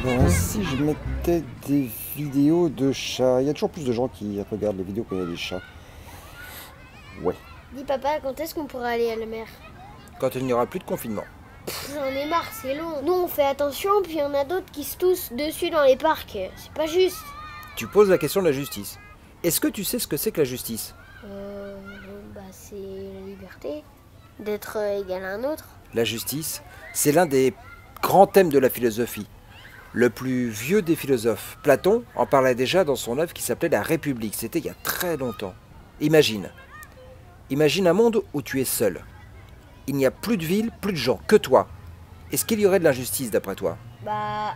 Ben, si je mettais des vidéos de chats, il y a toujours plus de gens qui regardent les vidéos quand il y a des chats. Ouais. Dis papa, quand est-ce qu'on pourra aller à la mer? Quand il n'y aura plus de confinement. J'en ai marre, c'est long. Nous on fait attention, puis il y en a d'autres qui se toussent dessus dans les parcs. C'est pas juste. Tu poses la question de la justice. Est-ce que tu sais ce que c'est que la justice? C'est la liberté d'être égal à un autre. La justice, c'est l'un des grands thèmes de la philosophie. Le plus vieux des philosophes, Platon, en parlait déjà dans son œuvre qui s'appelait La République. C'était il y a très longtemps. Imagine un monde où tu es seul. Il n'y a plus de ville, plus de gens, que toi. Est-ce qu'il y aurait de l'injustice d'après toi? Bah...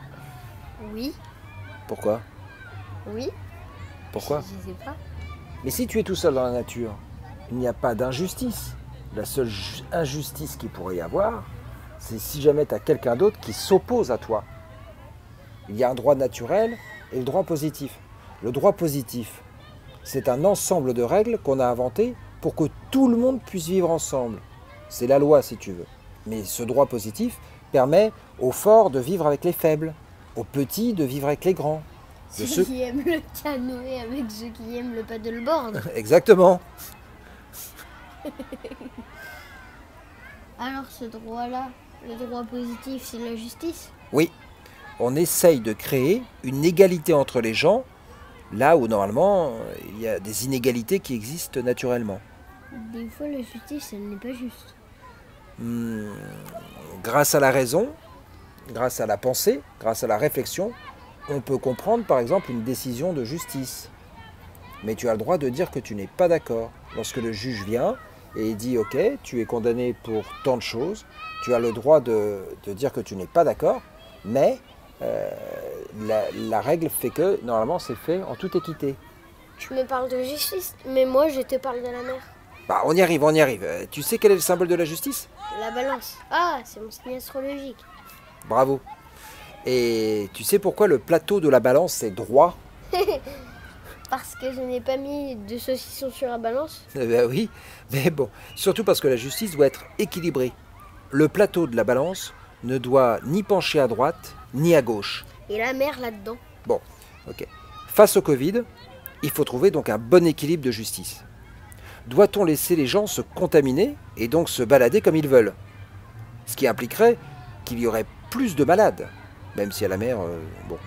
oui. Pourquoi? Oui. Pourquoi? Je sais pas. Mais si tu es tout seul dans la nature, il n'y a pas d'injustice. La seule injustice qu'il pourrait y avoir, c'est si jamais tu as quelqu'un d'autre qui s'oppose à toi. Il y a un droit naturel et le droit positif. Le droit positif, c'est un ensemble de règles qu'on a inventées pour que tout le monde puisse vivre ensemble. C'est la loi si tu veux. Mais ce droit positif permet aux forts de vivre avec les faibles, aux petits de vivre avec les grands. Ceux qui aiment le canoë avec ceux qui aiment le paddleboard. Exactement. Alors ce droit-là, le droit positif, c'est la justice? Oui, on essaye de créer une égalité entre les gens, là où normalement il y a des inégalités qui existent naturellement. Des fois la justice, elle n'est pas juste. Grâce à la raison, grâce à la pensée, grâce à la réflexion, on peut comprendre par exemple une décision de justice. Mais tu as le droit de dire que tu n'es pas d'accord. Lorsque le juge vient et dit « Ok, tu es condamné pour tant de choses », tu as le droit de dire que tu n'es pas d'accord, mais la règle fait que normalement c'est fait en toute équité. Tu me parles de justice, mais moi je te parle de la mer. Bah, on y arrive, on y arrive. Tu sais quel est le symbole de la justice? La balance. Ah, c'est mon signe astrologique. Bravo. Et tu sais pourquoi le plateau de la balance est droit? Parce que je n'ai pas mis de saucisson sur la balance. Ben oui, mais bon, surtout parce que la justice doit être équilibrée. Le plateau de la balance ne doit ni pencher à droite, ni à gauche. Et la mer là-dedans. Bon, ok. Face au Covid, il faut trouver donc un bon équilibre de justice. Doit-on laisser les gens se contaminer et donc se balader comme ils veulent? Ce qui impliquerait qu'il y aurait plus de malades, même si à la mer, bon.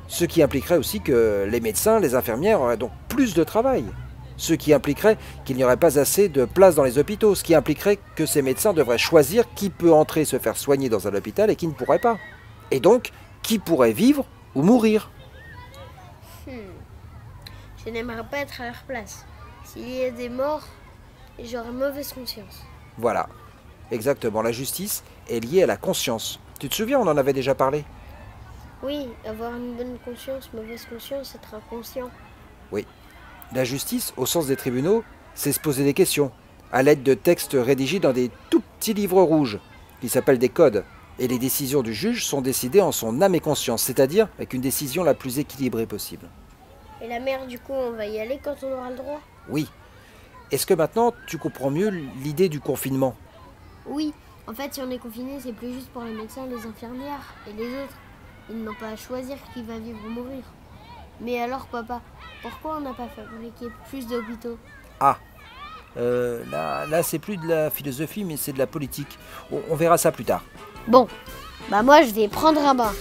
Ce qui impliquerait aussi que les médecins, les infirmières auraient donc plus de travail. Ce qui impliquerait qu'il n'y aurait pas assez de place dans les hôpitaux. Ce qui impliquerait que ces médecins devraient choisir qui peut entrer et se faire soigner dans un hôpital et qui ne pourrait pas. Et donc, qui pourrait vivre ou mourir. Je n'aimerais pas être à leur place. S'il y a des morts, j'aurais mauvaise conscience. Voilà, exactement. La justice est liée à la conscience. Tu te souviens, on en avait déjà parlé? Oui, avoir une bonne conscience, mauvaise conscience, être inconscient. Oui. La justice, au sens des tribunaux, c'est se poser des questions, à l'aide de textes rédigés dans des tout petits livres rouges, qui s'appellent des codes. Et les décisions du juge sont décidées en son âme et conscience, c'est-à-dire avec une décision la plus équilibrée possible. Et la mer, du coup, on va y aller quand on aura le droit? Oui. Est-ce que maintenant tu comprends mieux l'idée du confinement? Oui. En fait, si on est confiné, c'est plus juste pour les médecins, les infirmières et les autres. Ils n'ont pas à choisir qui va vivre ou mourir. Mais alors, papa, pourquoi on n'a pas fabriqué plus d'hôpitaux? Ah, là c'est plus de la philosophie, mais c'est de la politique. On verra ça plus tard. Bon, bah moi, je vais prendre un bain.